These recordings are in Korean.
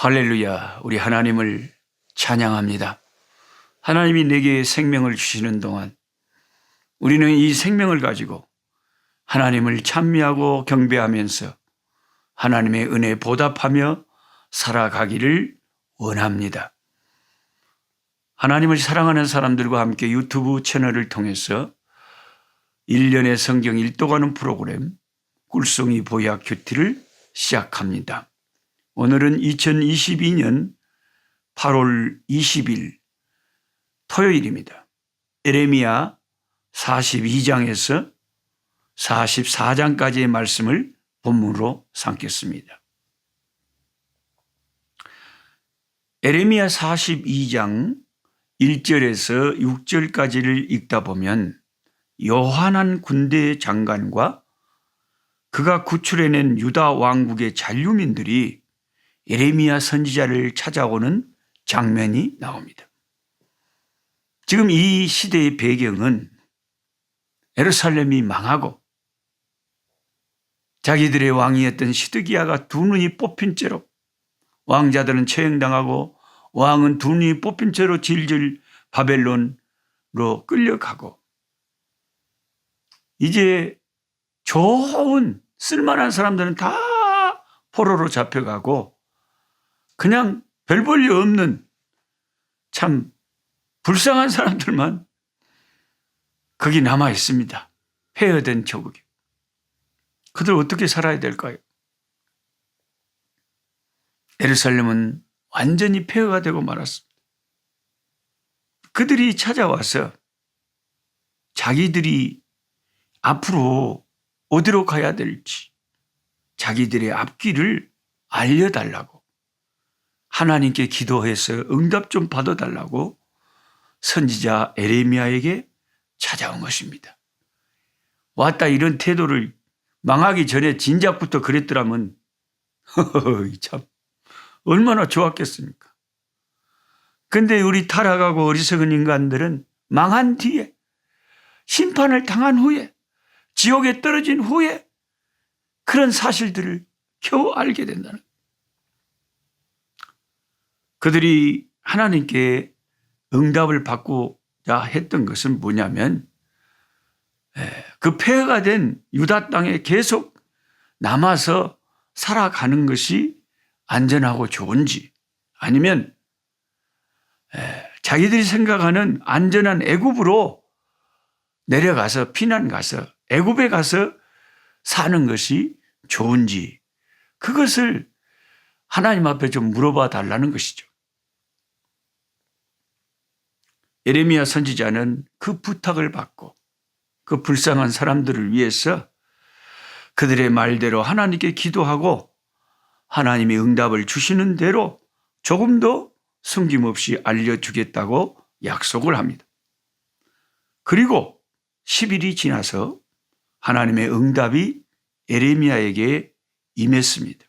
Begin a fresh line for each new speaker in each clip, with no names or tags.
할렐루야, 우리 하나님을 찬양합니다. 하나님이 내게 생명을 주시는 동안 우리는 이 생명을 가지고 하나님을 찬미하고 경배하면서 하나님의 은혜에 보답하며 살아가기를 원합니다. 하나님을 사랑하는 사람들과 함께 유튜브 채널을 통해서 1년의 성경 읽도가는 프로그램 꿀송이 보약 큐티를 시작합니다. 오늘은 2022년 8월 20일 토요일입니다. 에레미야 42장에서 44장까지의 말씀을 본문으로 삼겠습니다. 에레미야 42장 1절에서 6절까지를 읽다 보면 요한한 군대 장관과 그가 구출해낸 유다 왕국의 잔류민들이 에레미야 선지자를 찾아오는 장면이 나옵니다. 지금 이 시대의 배경은 예루살렘이 망하고 자기들의 왕이었던 시드기야가 두 눈이 뽑힌 채로 왕자들은 처형당하고 왕은 두 눈이 뽑힌 채로 질질 바벨론으로 끌려가고 이제 좋은 쓸만한 사람들은 다 포로로 잡혀가고 그냥 별 볼 일 없는 참 불쌍한 사람들만 거기 남아 있습니다. 폐허된 조국이. 그들 어떻게 살아야 될까요? 예루살렘은 완전히 폐허가 되고 말았습니다. 그들이 찾아와서 자기들이 앞으로 어디로 가야 될지 자기들의 앞길을 알려달라고 하나님께 기도해서 응답 좀 받아달라고 선지자 에레미야에게 찾아온 것입니다. 왔다 이런 태도를 망하기 전에 진작부터 그랬더라면 참 얼마나 좋았겠습니까? 근데 우리 타락하고 어리석은 인간들은 망한 뒤에 심판을 당한 후에 지옥에 떨어진 후에 그런 사실들을 겨우 알게 된다는 거예요. 그들이 하나님께 응답을 받고자 했던 것은 뭐냐면 그 폐허가 된 유다 땅에 계속 남아서 살아가는 것이 안전하고 좋은지 아니면 자기들이 생각하는 안전한 애굽으로 내려가서 피난 가서 애굽에 가서 사는 것이 좋은지 그것을 하나님 앞에 좀 물어봐 달라는 것이죠. 에레미야 선지자는 그 부탁을 받고 그 불쌍한 사람들을 위해서 그들의 말대로 하나님께 기도하고 하나님이 응답을 주시는 대로 조금 더 숨김없이 알려주겠다고 약속을 합니다. 그리고 10일이 지나서 하나님의 응답이 에레미야에게 임했습니다.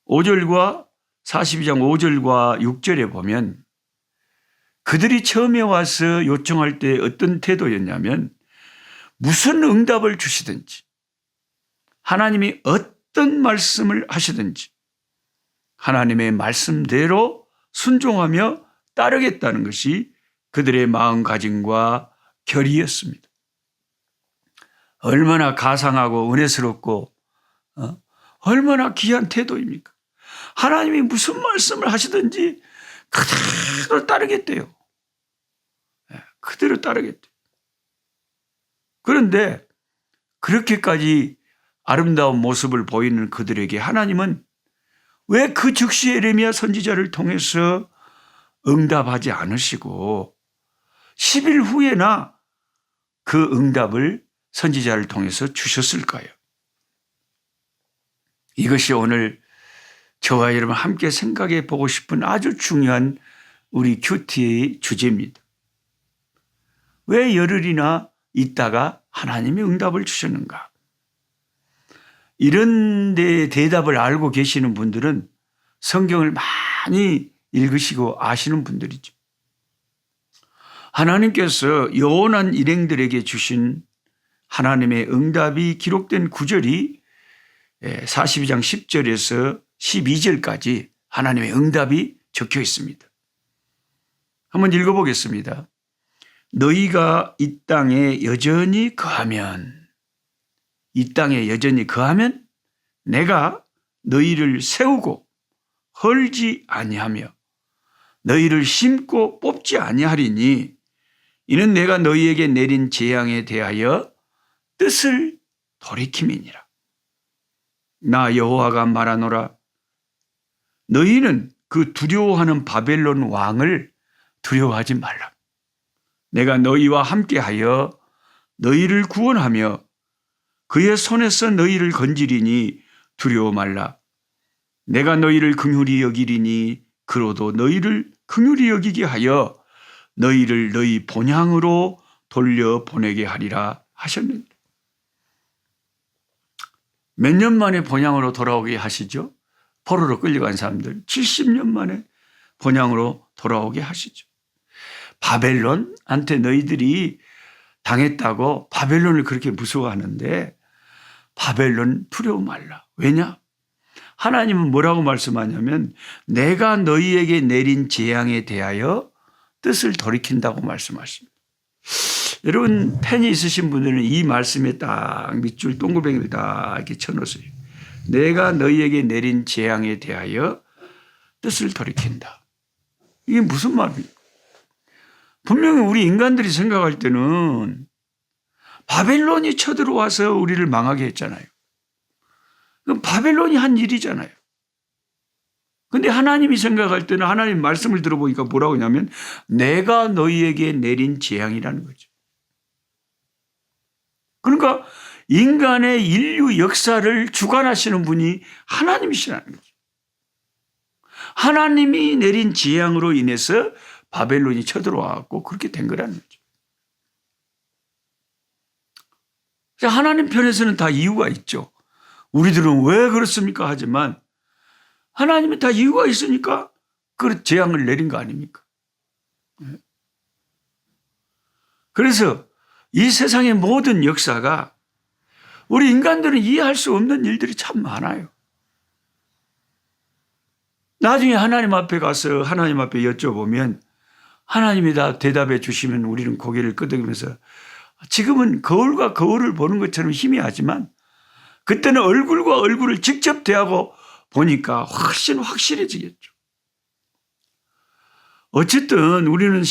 5절과 42장 5절과 6절에 보면 그들이 처음에 와서 요청할 때 어떤 태도였냐면 무슨 응답을 주시든지 하나님이 어떤 말씀을 하시든지 하나님의 말씀대로 순종하며 따르겠다는 것이 그들의 마음가짐과 결의였습니다. 얼마나 가상하고 은혜스럽고 얼마나 귀한 태도입니까? 하나님이 무슨 말씀을 하시든지 그대로 따르겠대요. 그대로 따르겠대요. 그런데 그렇게까지 아름다운 모습을 보이는 그들에게 하나님은 왜 그 즉시 에레미야 선지자를 통해서 응답하지 않으시고 10일 후에나 그 응답을 선지자를 통해서 주셨을까요? 이것이 오늘 저와 여러분 함께 생각해 보고 싶은 아주 중요한 우리 큐티의 주제입니다. 왜 열흘이나 있다가 하나님이 응답을 주셨는가? 이런 데 대답을 알고 계시는 분들은 성경을 많이 읽으시고 아시는 분들이죠. 하나님께서 영원한 일행들에게 주신 하나님의 응답이 기록된 구절이 42장 10절에서 12절까지 하나님의 응답이 적혀 있습니다. 한번 읽어보겠습니다. 너희가 이 땅에 여전히 거하면, 이 땅에 여전히 거하면 내가 너희를 세우고 헐지 아니하며 너희를 심고 뽑지 아니하리니 이는 내가 너희에게 내린 재앙에 대하여 뜻을 돌이킴이니라. 나 여호와가 말하노라. 너희는 그 두려워하는 바벨론 왕을 두려워하지 말라. 내가 너희와 함께하여 너희를 구원하며 그의 손에서 너희를 건지리니 두려워 말라. 내가 너희를 긍휼히 여기리니 그로도 너희를 긍휼히 여기게 하여 너희를 너희 본향으로 돌려보내게 하리라 하셨는데, 몇 년 만에 본향으로 돌아오게 하시죠? 포로로 끌려간 사람들 70년 만에 본향으로 돌아오게 하시죠. 바벨론한테 너희들이 당했다고 바벨론을 그렇게 무서워하는데 바벨론 두려워 말라. 왜냐? 하나님은 뭐라고 말씀하냐면 내가 너희에게 내린 재앙에 대하여 뜻을 돌이킨다고 말씀하십니다. 여러분 펜이 있으신 분들은 이 말씀에 딱 밑줄 동글뱅이를 다 이렇게 쳐놓으세요. 내가 너희에게 내린 재앙에 대하여 뜻을 돌이킨다. 이게 무슨 말입니까? 분명히 우리 인간들이 생각할 때는 바벨론이 쳐들어와서 우리를 망하게 했잖아요. 그럼 바벨론이 한 일이잖아요. 근데 하나님이 생각할 때는 하나님 말씀을 들어보니까 뭐라고 하냐면 내가 너희에게 내린 재앙이라는 거죠. 그러니까 인간의 인류 역사를 주관하시는 분이 하나님이시라는 거죠. 하나님이 내린 재앙으로 인해서 바벨론이 쳐들어와갖고 그렇게 된 거라는 거죠. 하나님 편에서는 다 이유가 있죠. 우리들은 왜 그렇습니까? 하지만 하나님이 다 이유가 있으니까 그 재앙을 내린 거 아닙니까? 그래서 이 세상의 모든 역사가 우리 인간들은 이해할 수 없는 일들이 참 많아요. 나중에 하나님 앞에 가서 하나님 앞에 여쭤보면 하나님이 다 대답해 주시면 우리는 고개를 끄덕이면서 지금은 거울과 거울을 보는 것처럼 희미하지만 그때는 얼굴과 얼굴을 직접 대하고 보니까 훨씬 확실해지겠죠. 어쨌든 우리는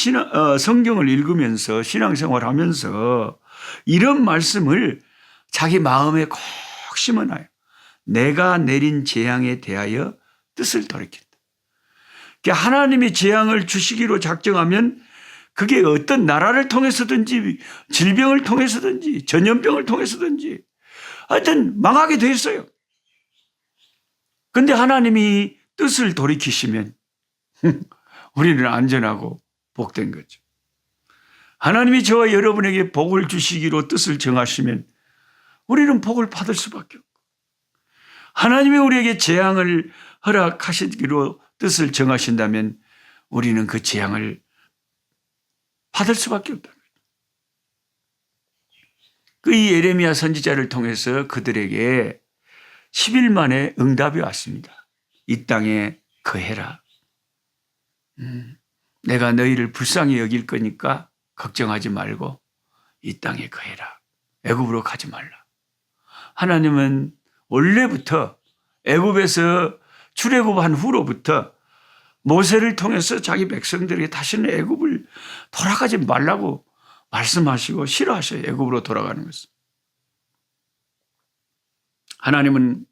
성경을 읽으면서 신앙생활하면서 이런 말씀을 자기 마음에 꼭 심어놔요. 내가 내린 재앙에 대하여 뜻을 돌이킨다. 하나님이 재앙을 주시기로 작정하면 그게 어떤 나라를 통해서든지 질병을 통해서든지 전염병을 통해서든지 하여튼 망하게 돼 있어요. 그런데 하나님이 뜻을 돌이키시면 우리는 안전하고 복된 거죠. 하나님이 저와 여러분에게 복을 주시기로 뜻을 정하시면 우리는 복을 받을 수밖에 없고, 하나님이 우리에게 재앙을 허락하시기로 뜻을 정하신다면 우리는 그 재앙을 받을 수밖에 없다는 거죠. 이 예레미야 선지자를 통해서 그들에게 10일 만에 응답이 왔습니다. 이 땅에 거해라. 내가 너희를 불쌍히 여길 거니까 걱정하지 말고 이 땅에 거해라. 애굽으로 가지 말라. 하나님은 원래부터 애굽에서 출애굽한 후로부터 모세를 통해서 자기 백성들에게 다시는 애굽을 돌아가지 말라고 말씀하시고 싫어하셔요. 애굽으로 돌아가는 것을. 하나님은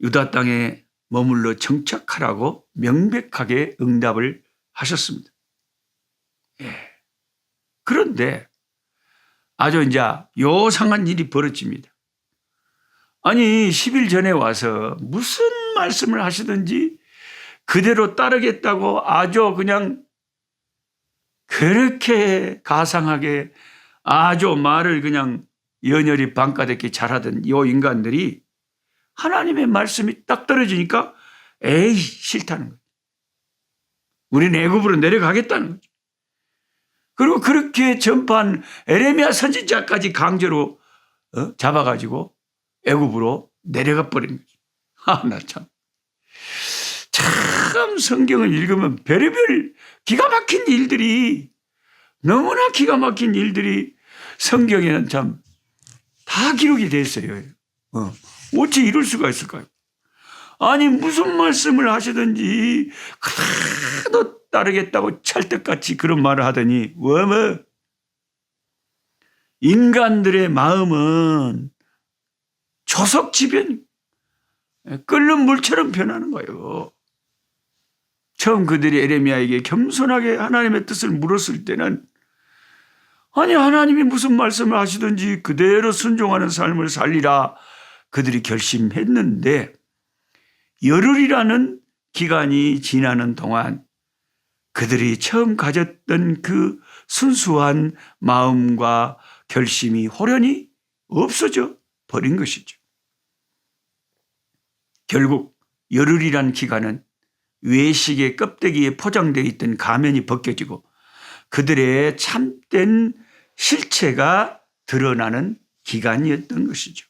유다 땅에 머물러 정착하라고 명백하게 응답을 하셨습니다. 그런데 아주 이제 요상한 일이 벌어집니다. 아니 10일 전에 와서 무슨 말씀을 하시든지 그대로 따르겠다고 아주 그냥 그렇게 가상하게 아주 말을 그냥 연열이 방가됐게 잘하던 이 인간들이 하나님의 말씀이 딱 떨어지니까 에이 싫다는 거죠. 우리는 애굽으로 내려가겠다는 거죠. 그리고 그렇게 전파한 에레미야 선지자까지 강제로 잡아가지고 애굽으로 내려가 버린 거죠. 나 참. 참 성경을 읽으면 별의별 기가 막힌 일들이, 너무나 기가 막힌 일들이 성경에는 참 다 기록이 돼 있어요. 어찌 이럴 수가 있을까요? 아니 무슨 말씀을 하시든지 그래도 따르겠다고 찰떡같이 그런 말을 하더니 뭐 인간들의 마음은 조석지변, 끓는 물처럼 변하는 거예요. 처음 그들이 에레미야에게 겸손하게 하나님의 뜻을 물었을 때는 아니 하나님이 무슨 말씀을 하시든지 그대로 순종하는 삶을 살리라 그들이 결심했는데 열흘이라는 기간이 지나는 동안 그들이 처음 가졌던 그 순수한 마음과 결심이 호련히 없어져 버린 것이죠. 결국 열흘이라는 기간은 외식의 껍데기에 포장되어 있던 가면이 벗겨지고 그들의 참된 실체가 드러나는 기간이었던 것이죠.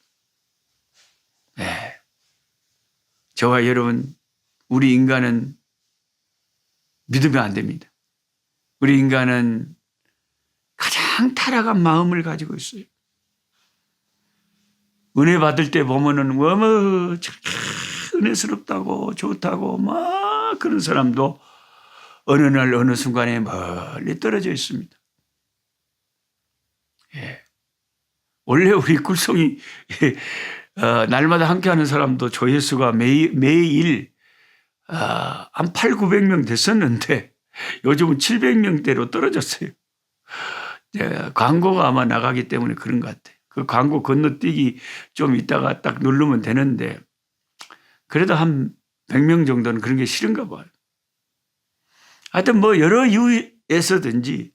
네. 저와 여러분, 우리 인간은 믿으면 안 됩니다. 우리 인간은 가장 타락한 마음을 가지고 있어요. 은혜 받을 때 보면은 어머 은혜스럽다고 좋다고 막 그런 사람도 어느 날 어느 순간에 멀리 떨어져 있습니다. 예. 원래 우리 꿀송이 날마다 함께하는 사람도 조회수가 매일 한 800~900명 됐었는데 요즘은 700명대로 떨어졌어요. 광고가 아마 나가기 때문에 그런 것 같아요. 그 광고 건너뛰기 좀 있다가 딱 누르면 되는데 그래도 한 100명 정도는 그런 게 싫은가 봐요. 하여튼 뭐 여러 이유에서든지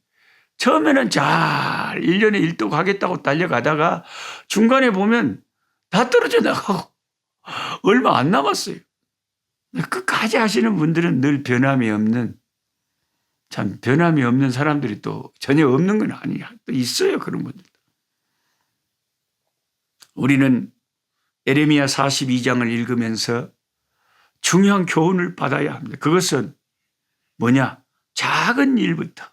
처음에는 잘 1년에 1도 가겠다고 달려가다가 중간에 보면 다 떨어져 나가고 얼마 안 남았어요. 끝까지 하시는 분들은 늘 변함이 없는, 참 변함이 없는 사람들이 또 전혀 없는 건 아니야. 또 있어요, 그런 분들. 우리는 에레미야 42장을 읽으면서 중요한 교훈을 받아야 합니다. 그것은 뭐냐? 작은 일부터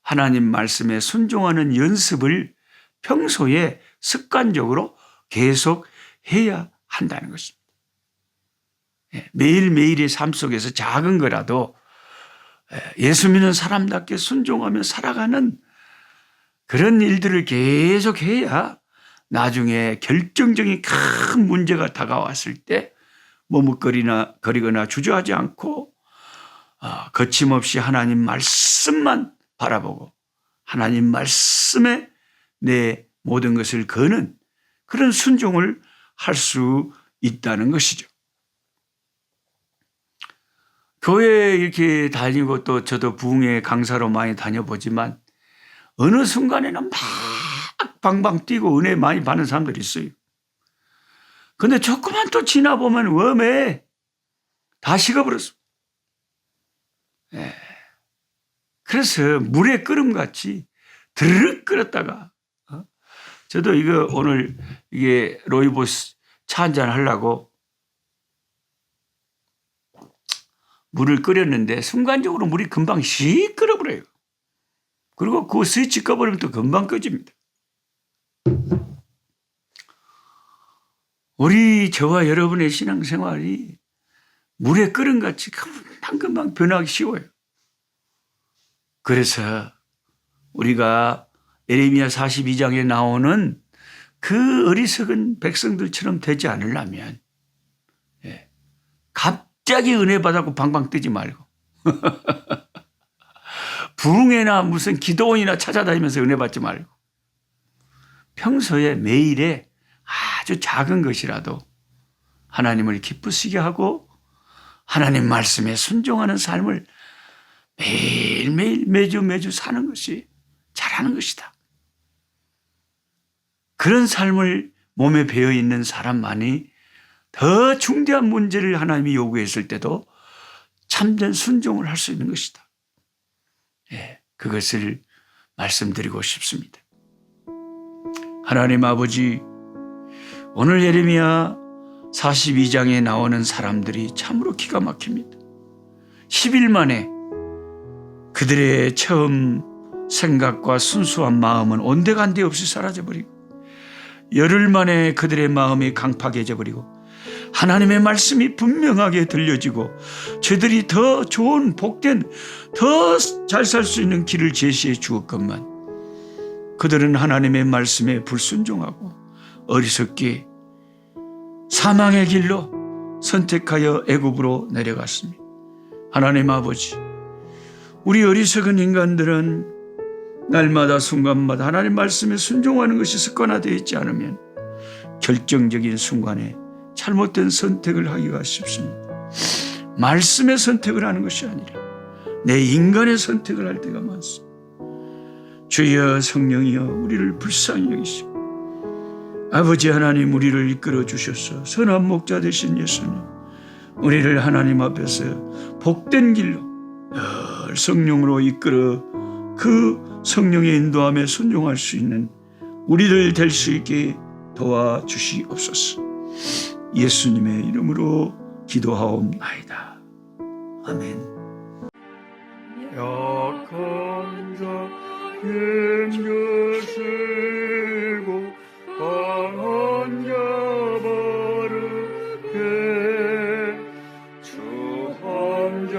하나님 말씀에 순종하는 연습을 평소에 습관적으로 계속 해야 한다는 것입니다. 매일매일의 삶 속에서 작은 거라도 예수 믿는 사람답게 순종하며 살아가는 그런 일들을 계속 해야 나중에 결정적인 큰 문제가 다가왔을 때 머뭇거리거나 주저하지 않고 거침없이 하나님 말씀만 바라보고 하나님 말씀에 내 모든 것을 거는 그런 순종을 할 수 있다는 것이죠. 교회에 이렇게 다니고 또 저도 부흥회 강사로 많이 다녀보지만 어느 순간에는 막 방방 뛰고 은혜 많이 받는 사람들이 있어요. 근데 조금만 또 지나보면 웜에 다 식어버렸어. 그래서 물에 끓음같이 드르륵 끓였다가 저도 이거 오늘 이게 로이보스 차 한잔 하려고 물을 끓였는데 순간적으로 물이 금방 씩 끓어버려요. 그리고 그 스위치 꺼버리면 또 금방 꺼집니다. 우리 저와 여러분의 신앙생활이 물에 끓음같이 금방금방 변하기 쉬워요. 그래서 우리가 에레미야 42장에 나오는 그 어리석은 백성들처럼 되지 않으려면 갑자기 은혜 받았고 방방 뜨지 말고 부흥회나 무슨 기도원이나 찾아다니면서 은혜 받지 말고 평소에 매일에 아주 작은 것이라도 하나님을 기쁘시게 하고 하나님 말씀에 순종하는 삶을 매일매일 매주 사는 것이 잘하는 것이다. 그런 삶을 몸에 배어있는 사람만이 더 중대한 문제를 하나님이 요구했을 때도 참된 순종을 할 수 있는 것이다. 그것을 말씀드리고 싶습니다. 하나님 아버지, 오늘 예레미야 42장에 나오는 사람들이 참으로 기가 막힙니다. 10일 만에 그들의 처음 생각과 순수한 마음은 온데간데 없이 사라져버리고, 열흘 만에 그들의 마음이 강팍해져 버리고, 하나님의 말씀이 분명하게 들려지고 저들이 더 좋은 복된 더 잘 살 수 있는 길을 제시해 주었건만 그들은 하나님의 말씀에 불순종하고 어리석게 사망의 길로 선택하여 애굽으로 내려갔습니다. 하나님 아버지, 우리 어리석은 인간들은 날마다 순간마다 하나님 말씀에 순종하는 것이 습관화되어 있지 않으면 결정적인 순간에 잘못된 선택을 하기가 쉽습니다. 말씀의 선택을 하는 것이 아니라 내 인간의 선택을 할 때가 많습니다. 주여, 성령이여, 우리를 불쌍히 여기시고 아버지 하나님, 우리를 이끌어 주셔서 선한 목자 되신 예수님, 우리를 하나님 앞에서 복된 길로 늘 성령으로 이끌어 그 성령의 인도함에 순종할 수 있는 우리들 될 수 있게 도와주시옵소서. 예수님의 이름으로 기도하옵나이다. 아멘. 약한 자 힘주시고 강한 자 바르게 추한 자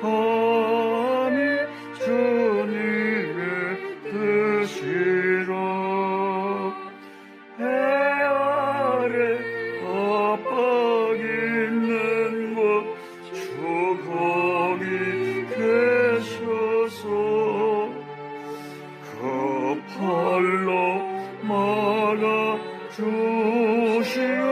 정케함이 주님의 뜻이라. 해 아래 압박 있는 곳 주 거기 계셔서 그 팔로 막아 주시옵소서.